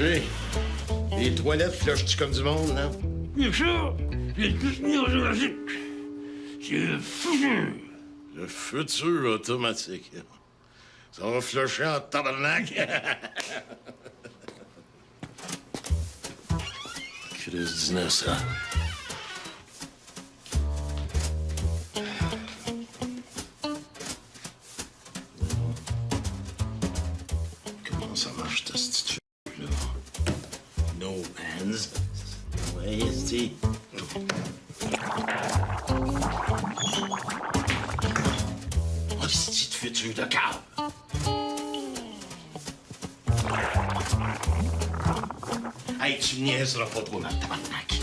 Hey, les toilettes flushent-tu comme du monde, non? Bien sûr, j'ai tout mis au jurassique. C'est le futur. Le futur automatique. Ça va flusher en tabarnak. Chris d'innocent. Comment ça marche, cette petite fille-là? No hands. Ouais, c'est... Oh, petite future de cave. Hey, tu niaiseras pas trop, ma tabarnak.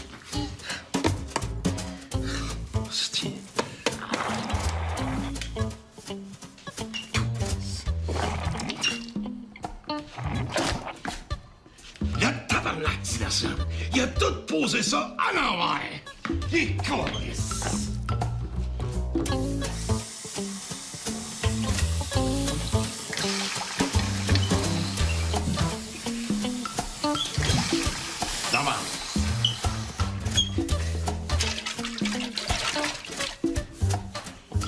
Hostie. Le tabarnak, Tillerson. Il a tout posé ça à l'envers. Les câlisses.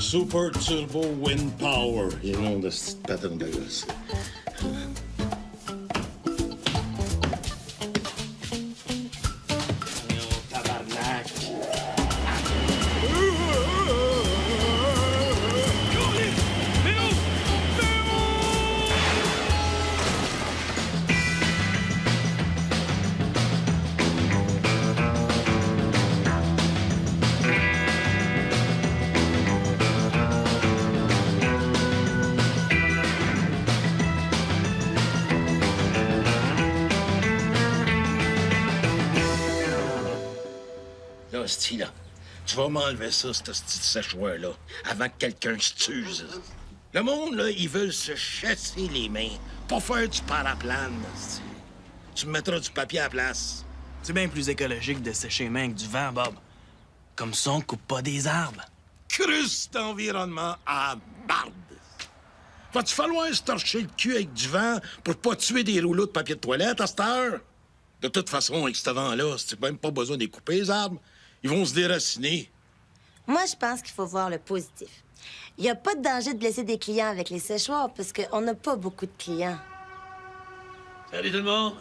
Super Turbo Wind Power. Et nom de cette pattern de gosse. Tabarnak. Là, hostie, là, tu vas m'enlever ça, ce petit séchoir-là, avant que quelqu'un se tue. Le monde, là, ils veulent se chasser les mains, pas faire du paraplane, hostie. Tu me mettras du papier à la place. C'est bien plus écologique de sécher les mains avec du vent, Bob. Comme ça, on coupe pas des arbres. Cruce d'environnement à barde. Va-tu falloir se torcher le cul avec du vent pour pas tuer des rouleaux de papier de toilette à cette heure? De toute façon, avec ce vent-là, c'est même pas besoin de les couper, les arbres. Ils vont se déraciner. Moi, je pense qu'il faut voir le positif. Il n'y a pas de danger de blesser des clients avec les séchoirs parce qu'on n'a pas beaucoup de clients. Salut tout le monde.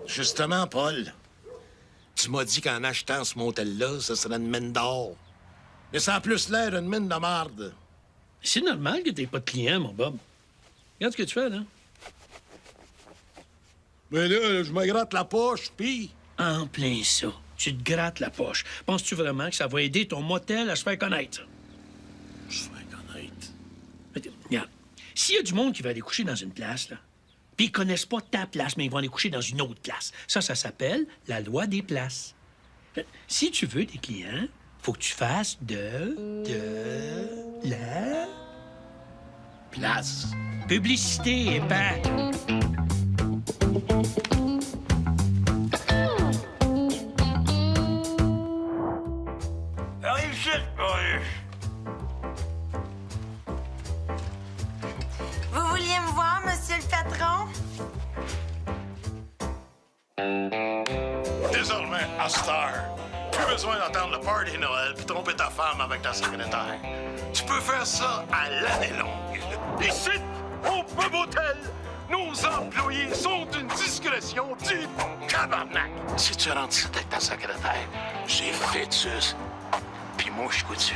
Justement, Paul, tu m'as dit qu'en achetant ce motel-là, ça serait une mine d'or. Mais ça a plus l'air d'une mine de marde. C'est normal que t'aies pas de clients, mon Bob. Regarde ce que tu fais, là. Mais là, je me gratte la poche, pis... En plein ça. Tu te grattes la poche. Penses-tu vraiment que ça va aider ton motel à se faire connaître? Je vais connaître. Mais, regarde, s'il y a du monde qui va aller coucher dans une place, là, puis ils connaissent pas ta place, mais ils vont aller coucher dans une autre place, ça s'appelle la loi des places. Si tu veux des clients, faut que tu fasses la... Place. publicité, épais. Arrive ici, Vous vouliez me voir, monsieur le patron? Désormais, à cette heure, plus besoin d'entendre le party Noël puis tromper ta femme avec ta secrétaire. Tu peux faire ça à l'année longue. Ici, au Pub Hôtel, nos employés sont d'une discrétion du tabarnak. Si tu rentres ici avec ta secrétaire, j'ai fœtus, puis moi, je suis coutu.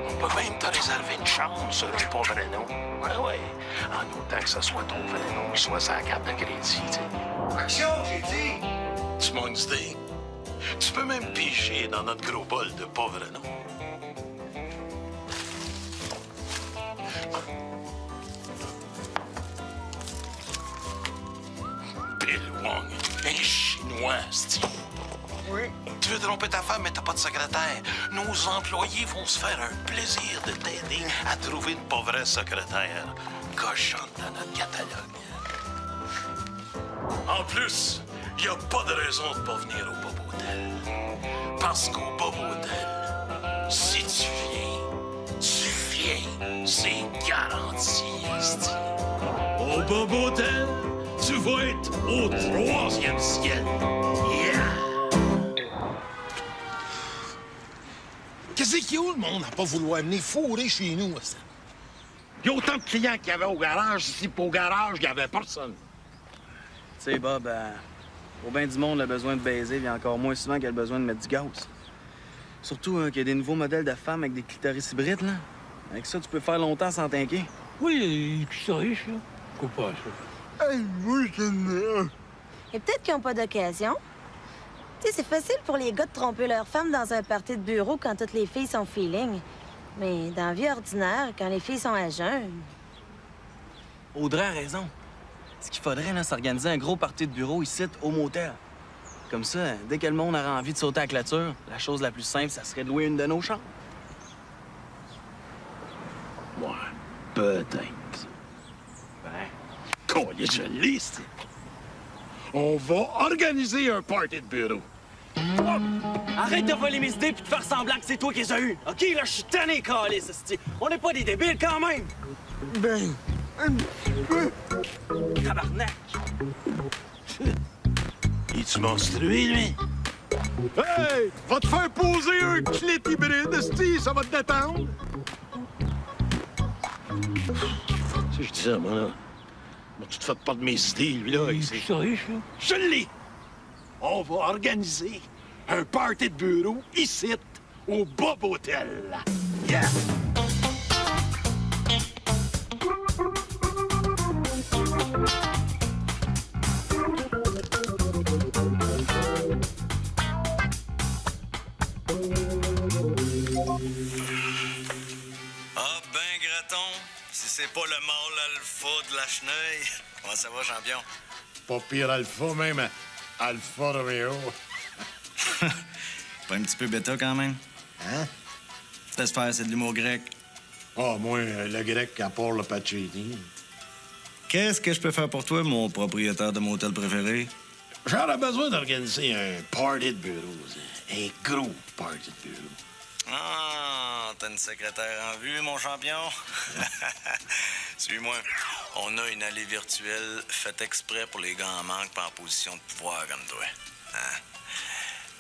On peut même te réserver une chambre sur un pauvre nom. Ouais. En autant que ce soit ton vrai nom qui soit sa carte de crédit, tu sais. Action, j'ai dit! Tu m'as une idée? Tu peux même piger dans notre gros bol de pauvre nom. Bill Wong, un Chinois, style. Oui. Tu veux tromper ta femme, mais t'as pas de secrétaire. Nos employés vont se faire un plaisir de t'aider à trouver une pauvre secrétaire cochonne dans notre catalogue. En plus, il n'y a pas de raison de pas venir au Bob Hotel. Parce qu'au Bob Hotel, si tu viens, c'est garanti, esti. Au Bob Hotel, tu Tu vas être au 3e ciel. Yeah! Qu'est-ce qu'il y a, le monde à pas vouloir venir fourrer chez nous, ça? Il y a autant de clients qu'il y avait au garage. Ici, pour au garage, il n'y avait personne. Tu sais, Bob, au bien du monde, a besoin de baiser, il y a encore moins souvent qu'il a besoin de mettre du gaz. Surtout qu'il y a des nouveaux modèles de femmes avec des clitoris hybrides, là. Avec ça, tu peux faire longtemps sans t'inquiéter. Oui, puis ça riche, là. Pourquoi pas, ça? Hey, oui, Et peut-être qu'ils n'ont pas d'occasion. Tu sais, c'est facile pour les gars de tromper leur femme dans un party de bureau quand toutes les filles sont feeling. Mais dans la vie ordinaire, quand les filles sont à jeun... Audrey a raison. Ce qu'il faudrait, là, c'est organiser un gros party de bureau ici, au motel. Comme ça, dès que le monde aura envie de sauter à la clôture, la chose la plus simple, ça serait de louer une de nos chambres. Ouais, peut-être. Ben, Collier, je l'ai, c'est... On va organiser un party de bureau. arrête de voler mes idées puis de faire semblant que c'est toi qui les as eues. OK, là, je suis tanné, câlisse, esti. On n'est pas des débiles, quand même. Ben, Tabarnak. Es-tu monstrué, lui? hey, va te faire poser un clit hybride, esti, ça va te détendre. Si je dis ça, moi, là... Moi, tu te fais pas de mes idées, lui, là. Puis ça riche, là. Je l'ai! On va organiser un party de bureau ici, au Bob Hotel. Yeah! Ah ben, Graton, si c'est pas le mâle alpha de la chenille. Comment ça va, champion? Pas pire alpha, même Alpha Romeo. Pas un petit peu bêta, quand même? Hein? Laisse faire, c'est de l'humour grec. Ah, moi, le grec à part le Pacini. Qu'est-ce que je peux faire pour toi, mon propriétaire de motel préféré? J'aurais besoin d'organiser un party de bureau. Un gros party de bureau. Ah, t'as une secrétaire en vue, mon champion? Suis-moi. On a une allée virtuelle faite exprès pour les gars en manque pas en position de pouvoir comme toi. Hein?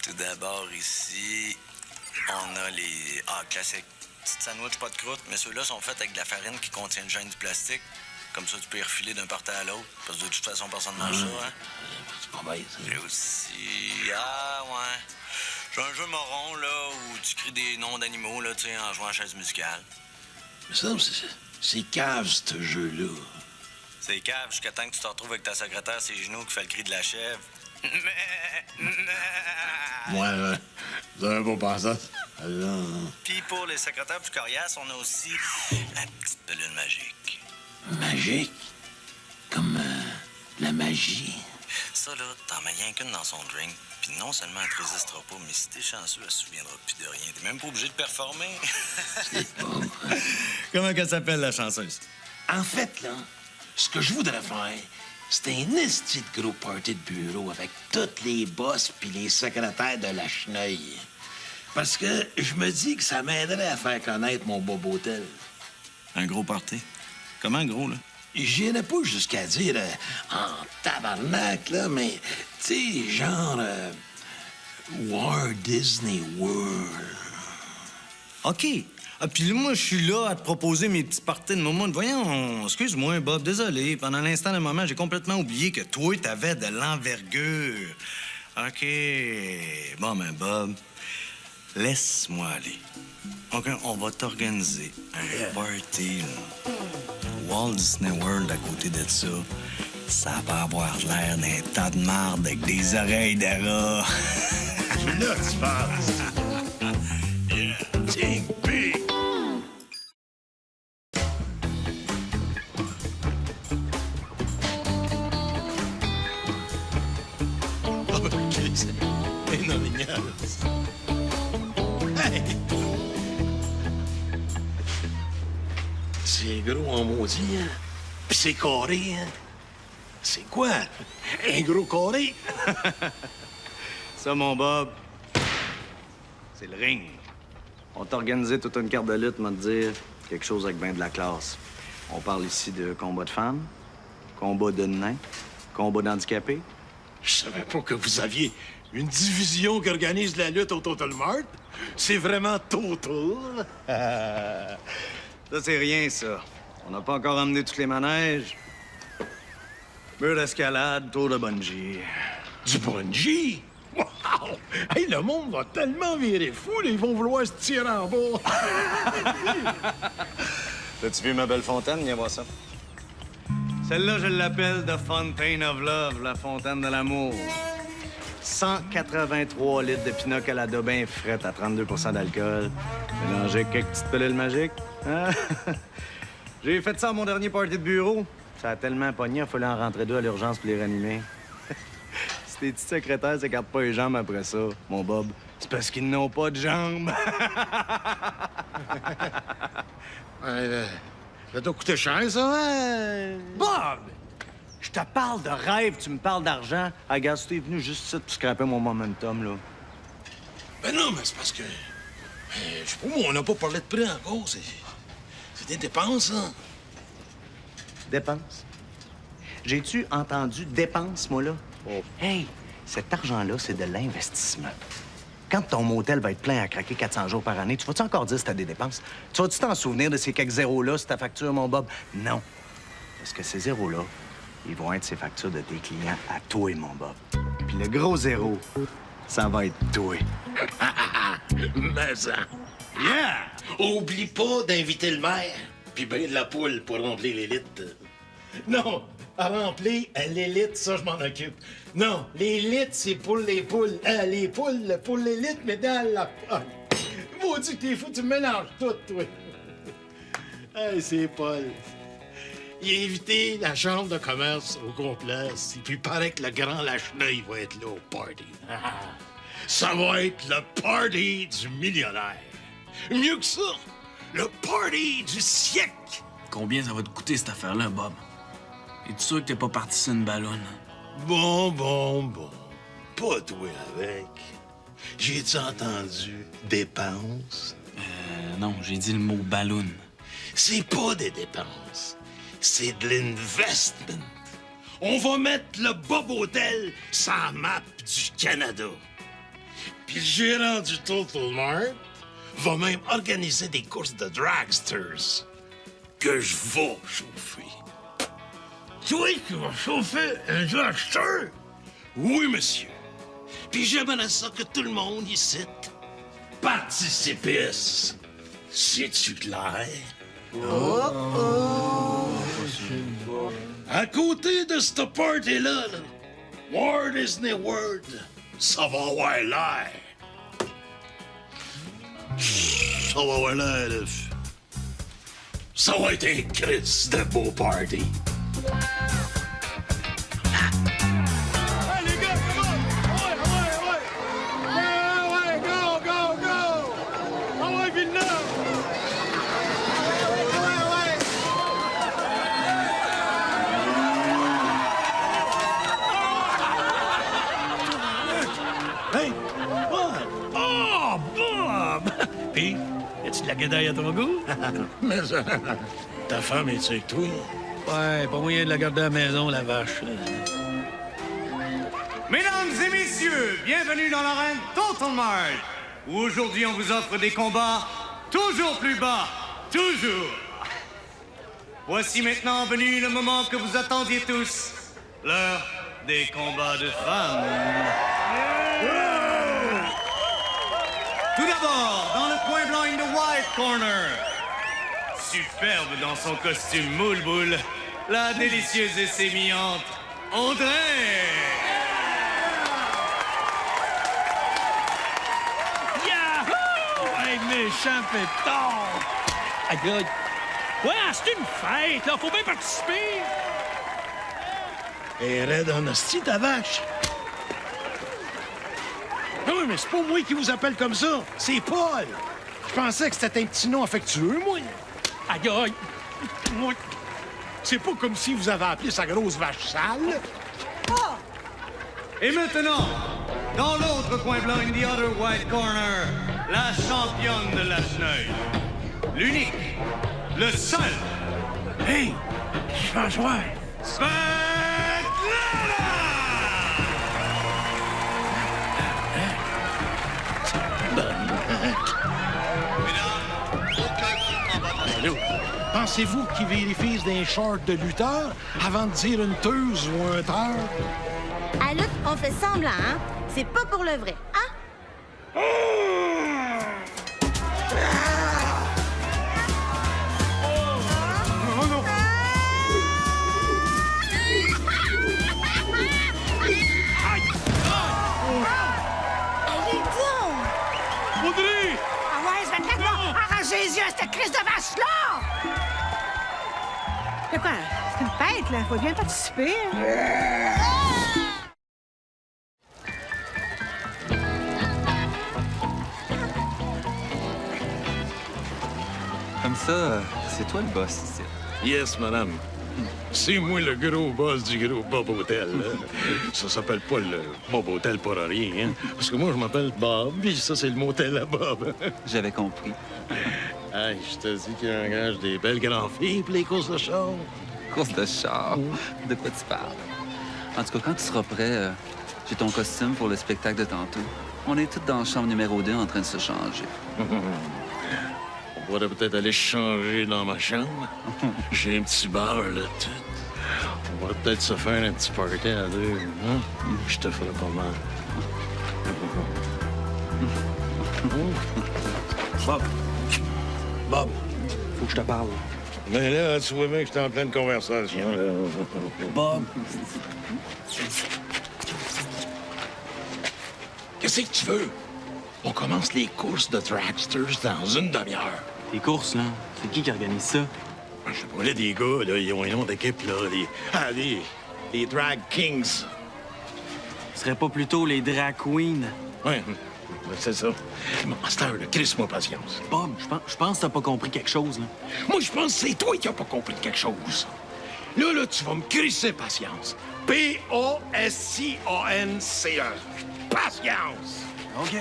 Tout d'abord, ici, on a les... Ah, classiques. Petites sandwichs pas de croûte, mais ceux-là sont faits avec de la farine qui contient le gène du plastique. Comme ça, tu peux y refiler d'un party à l'autre. Parce que de toute façon, personne ne mange ça, hein? C'est pas bête, ça. J'ai aussi... Ah, ouais. J'ai un jeu marron, là, où tu cries des noms d'animaux, là, tu sais, en jouant à chaise musicale. Mais ça, c'est cave, ce jeu-là. C'est cave jusqu'à temps que tu te retrouves avec ta secrétaire ses genoux qui fait le cri de la chèvre. Ouais, vous avez pas pensé à ça? Alors... Puis pour les secrétaires plus coriaces, on a aussi la petite pilule magique. Magique? Comme la magie? Ça, là, t'en mets rien qu'une dans son drink. Puis non seulement elle te résistera pas, mais si t'es chanceux, elle se souviendra plus de rien. T'es même pas obligé de performer. C'est pas... Comment qu'elle s'appelle, la chanceuse? En fait, là, ce que je voudrais faire, c'est un esti de gros party de bureau avec toutes les boss puis les secrétaires de la chenille. Parce que je me dis que ça m'aiderait à faire connaître mon Bob Hotel. Un gros party? Comment gros, là? J'irais pas jusqu'à dire en tabarnak, là, mais, tu sais, genre Walt Disney World. OK. Ah, puis là, moi, je suis là à te proposer mes petits parties de moment. Voyons, excuse-moi, Bob, désolé. Pendant l'instant d'un moment, j'ai complètement oublié que toi, t'avais de l'envergure. OK. Bon, ben, Bob, laisse-moi aller. OK, on va t'organiser un party, là. Walt Disney World à côté de ça, ça va avoir l'air d'un tas de marde avec des oreilles de rat. Là, tu parles. Yeah, think big. Hey! C'est gros en maudit, hein? Puis c'est carré, hein? C'est quoi? Un gros carré? Ça, mon Bob, c'est le ring. On t'a organisé toute une carte de lutte, m'a dire, quelque chose avec ben de la classe. On parle ici de combat de femmes, combat de nains, combat d'handicapés? Je savais pas que vous aviez une division qui organise la lutte au Total Mart. C'est vraiment Total. Ça, c'est rien, ça. On n'a pas encore emmené tous les manèges. Mur d'escalade, tour de bungee. Du bungee? Wow! Hey, le monde va tellement virer fou, là, ils vont vouloir se tirer en bas. As-tu vu ma belle fontaine? Viens voir ça. Celle-là, je l'appelle The Fountain of Love, la fontaine de l'amour. 183 litres de pina colada bien frette à 32 d'alcool. Mélangé avec quelques petites pilules magiques. Hein? J'ai fait ça à mon dernier party de bureau. Ça a tellement pogné, il fallait en rentrer deux à l'urgence pour les ranimer. Si tes petits secrétaires s'écartent pas les jambes après ça, mon Bob, c'est parce qu'ils n'ont pas de jambes. Ça t'a coûté cher, ça, hein? Bob! Je te parle de rêve, tu me parles d'argent. Ah, regarde, si t'es venu juste ici pour scraper mon momentum, là. Ben non, mais c'est parce que... je sais pas, moi, on n'a pas parlé de prix encore. C'est des dépenses, hein? Dépenses? J'ai-tu entendu dépenses, moi, là? Oh. Hey, cet argent-là, c'est de l'investissement. Quand ton motel va être plein à craquer 400 jours par année, tu vas-tu encore dire si t'as des dépenses? Tu vas-tu t'en souvenir de ces quelques zéros-là sur ta facture, mon Bob? Non. Parce que ces zéros-là, ils vont être ces factures de tes clients à toi, mon Bob. Puis le gros zéro, ça va être toi. Mais ça... Yeah! Oublie pas d'inviter le maire, puis ben de la poule pour remplir l'élite. Non, à remplir l'élite, ça, je m'en occupe. Non, l'élite, c'est pour les poules. Les poules pour l'élite, mais dans la... Ah, maudit que t'es fou, tu me mélanges tout, toi. Hey, c'est Paul. Il a invité la chambre de commerce au complet, et puis il paraît que le grand Lacheneuil va être là au party. Ça va être le party du millionnaire. Mieux que ça, le party du siècle. Combien ça va te coûter, cette affaire-là, Bob? Es-tu sûr que t'es pas parti sur une ballonne? Bon. Pas toi avec. J'ai-tu entendu dépenses? Non, j'ai dit le mot ballon. C'est pas des dépenses. C'est de l'investment. On va mettre le Bob Hotel sur la map du Canada. Puis le gérant du Total Mart va même organiser des courses de dragsters que je vais chauffer. Toi qui vas chauffer un dragster? Oui, monsieur. Puis j'aimerais ça que tout le monde ici participe. C'est-tu clair? À côté de ce party-là, Walt Disney World, ça va avoir l'air. Ça va avoir l'air, là. Ça va être un Christ de beau party. Hey, les gars, come on! Ouais! Go! Ah ouais, Villeneuve! Hey! Bob! Oh, Bob! Puis, as-tu de la guédaille à ton goût? Mais ta femme est-tu avec toi? Ouais, pas moyen de la garder à la maison, la vache. Mesdames et messieurs, bienvenue dans l'arène Total Mart, où aujourd'hui on vous offre des combats toujours plus bas, toujours. Voici maintenant venu le moment que vous attendiez tous, l'heure des combats de femmes. Tout d'abord, dans le coin blanc in the white corner, superbe dans son costume moule-boule, la délicieuse et sémillante André. Yahoo! Hey, méchant pétard! Aïe, aïe. Ouais, c'est une fête, là. Faut bien participer. Et raide en hostie, ta vache. Ah oui, mais c'est pas moi qui vous appelle comme ça. C'est Paul. Je pensais que c'était un petit nom affectueux, moi. Aïe, aïe. Moi. C'est pas comme si vous avez appelé sa grosse vache sale. Et maintenant, dans l'autre coin blanc, in the other white corner, la championne de Lacheneuil. L'unique, le seul. Hey, François. Svetlana! Ben là, pensez-vous qu'ils vérifient d'un short de lutteur avant de dire une teuse ou un teur? À lutte, on fait semblant, hein? C'est pas pour le vrai, hein? Oh non! Allez donc! Audrey! Ah ouais, je vais te mettre arracher les yeux à cette crise de vache-là! C'est quoi? C'est une fête, là. Faut bien participer. Comme ça, c'est toi le boss ici. Yes, madame. C'est moi le gros boss du gros Bob Hotel. Ça s'appelle pas le Bob Hotel pour rien, hein? Parce que moi, je m'appelle Bob, puis ça, c'est le motel à Bob. J'avais compris. Hey, je te dis qu'il engage des belles grandes filles pour les courses de char. Course de char. De quoi tu parles? En tout cas, quand tu seras prêt, j'ai ton costume pour le spectacle de tantôt. On est tous dans la chambre numéro 2 en train de se changer. On pourrait peut-être aller changer dans ma chambre. J'ai un petit bar là, tout. On va peut-être se faire un petit party à deux, hein? Je te ferai pas mal. Bob. Bob, faut que je te parle. Mais là, tu vois bien que j'étais en pleine conversation, là. Bob. Qu'est-ce que tu veux? On commence les courses de dragsters dans une demi-heure. Les courses, là, c'est qui organise ça? Je sais pas, là, des gars, là, ils ont un nom d'équipe, là. Les Drag Kings. Ce serait pas plutôt les drag queens? Ouais, c'est ça. Bon, à cette heure, là, crisse-moi patience. Bob, je pense que t'as pas compris quelque chose, là. Moi, je pense que c'est toi qui n'as pas compris quelque chose. Là, tu vas me crisser patience. P-A-S-I-A-N-C-E. Patience! OK.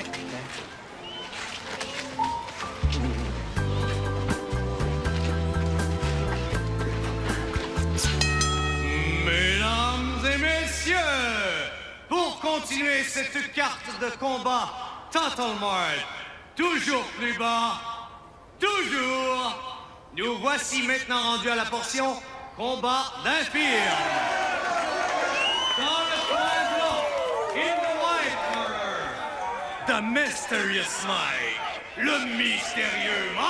Mesdames et messieurs, pour continuer cette carte de combat Total Mart, toujours plus bas, toujours, nous voici maintenant rendus à la portion combat d'infirme. Dans le coin blanc, in the white corner, the mysterious Mike, le mystérieux Mike.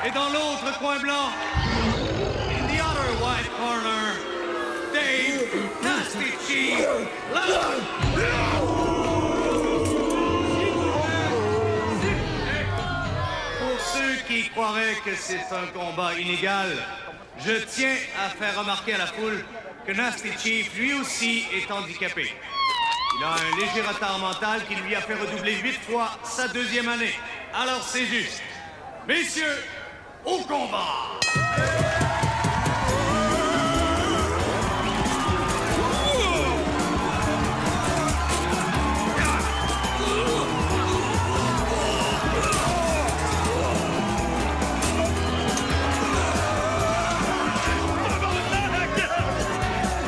Et dans l'autre coin blanc, in the other white corner, Dave Nasty Chief. Pour ceux qui croiraient que c'est un combat inégal, je tiens à faire remarquer à la foule que Nasty Chief, lui aussi, est handicapé. Il a un léger retard mental qui lui a fait redoubler 8 fois sa deuxième année. Alors c'est juste. Messieurs, au combat!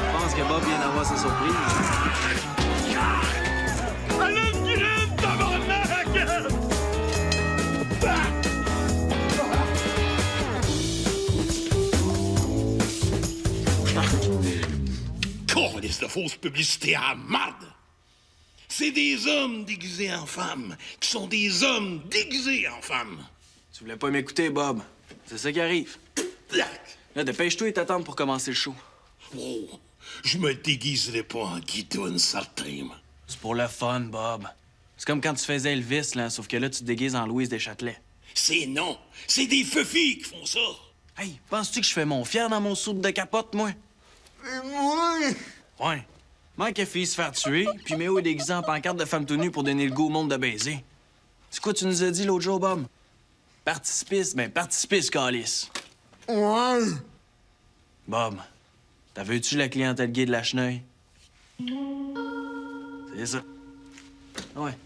Je pense que Bob vient d'avoir sa surprise. Câlisse de fausse publicité à marde! C'est des hommes déguisés en femmes qui sont des hommes déguisés en femmes. Tu voulais pas m'écouter, Bob. C'est ça qui arrive. Là, dépêche-toi et t'attends pour commencer le show. Oh, je me déguiserai pas en guidoune, certain. C'est pour le fun, Bob. C'est comme quand tu faisais Elvis, là, sauf que là, tu te déguises en Louise Deschâtelet. C'est non. C'est des feufilles qui font ça. Hey, penses-tu que je fais mon fier dans mon soude de capote, moi? Ouais. Mike a failli se faire tuer, puis Méo est déguisé en pancarte de femme tout nue pour donner le goût au monde de baiser. C'est quoi tu nous as dit l'autre jour, Bob? Participice, ben participice, calice. Ouais. Bob, t'avais-tu la clientèle gay de la Cheneuille? C'est ça. Ouais.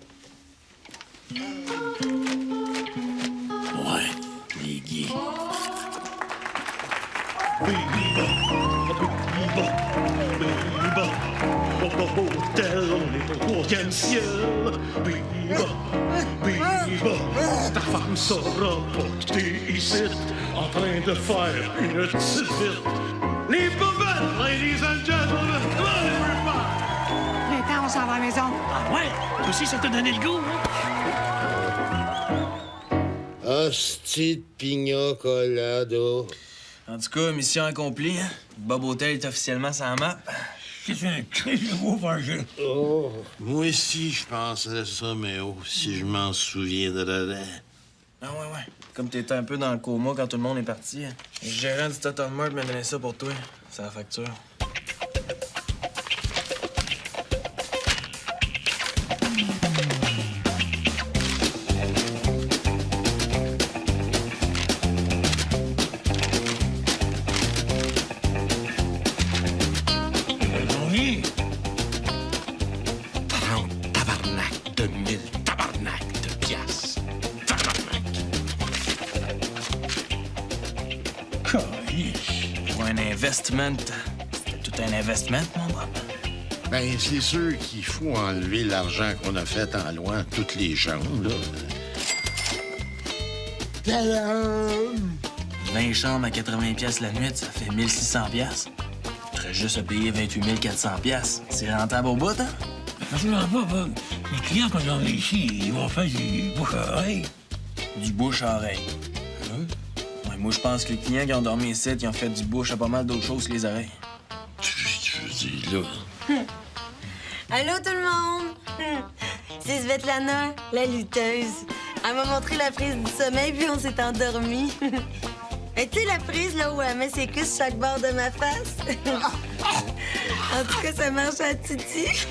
Ouais, les gays. Biba, au beau hôtel, on est au 3e ciel. Biba, Biba, ta femme sera portée ici, en train de faire une petite vite. Les poubelles, ladies and gentlemen, come on everybody! Les temps, on s'en va à la maison. Ah ouais? Toi aussi, ça t'a donné le goût, hein? Hostie de pina colada. En tout cas, mission accomplie. Hein? Bob Hotel est officiellement sur la map. C'est un cri de gros fargé. Oh, moi aussi, je penserais ça, mais oh, si je m'en souviendrais. Ah ouais. Comme t'étais un peu dans le coma quand tout le monde est parti. Hein. Le gérant du Total Mart m'a donné ça pour toi. C'est la facture. Oui. 30 tabarnak de 1000 tabarnak de piastres. Tabarnak. Calice. Pour un investment, c'était tout un investment, mon Bob. Ben, c'est sûr qu'il faut enlever l'argent qu'on a fait en loin, toutes les chambres, là. Tadam! 20 chambres à 80 pièces la nuit, ça fait 1600 pièces. Faudrait juste à payer 28 400 pièces. C'est rentable au bout, hein? Absolument pas, Bob. Les clients qu'on a ici, ils vont faire du bouche à oreille. Du bouche à oreille. Ouais, moi, je pense que les clients qui ont dormi ici, ils ont fait du bouche à pas mal d'autres choses que les oreilles. Tu veux dire, là... Allô, tout le monde? C'est Svetlana, la lutteuse. Elle m'a montré la prise du sommeil, puis on s'est endormi. Et tu sais, la prise, là, où elle met ses cuisses chaque bord de ma face? En tout cas, ça marche à Titi.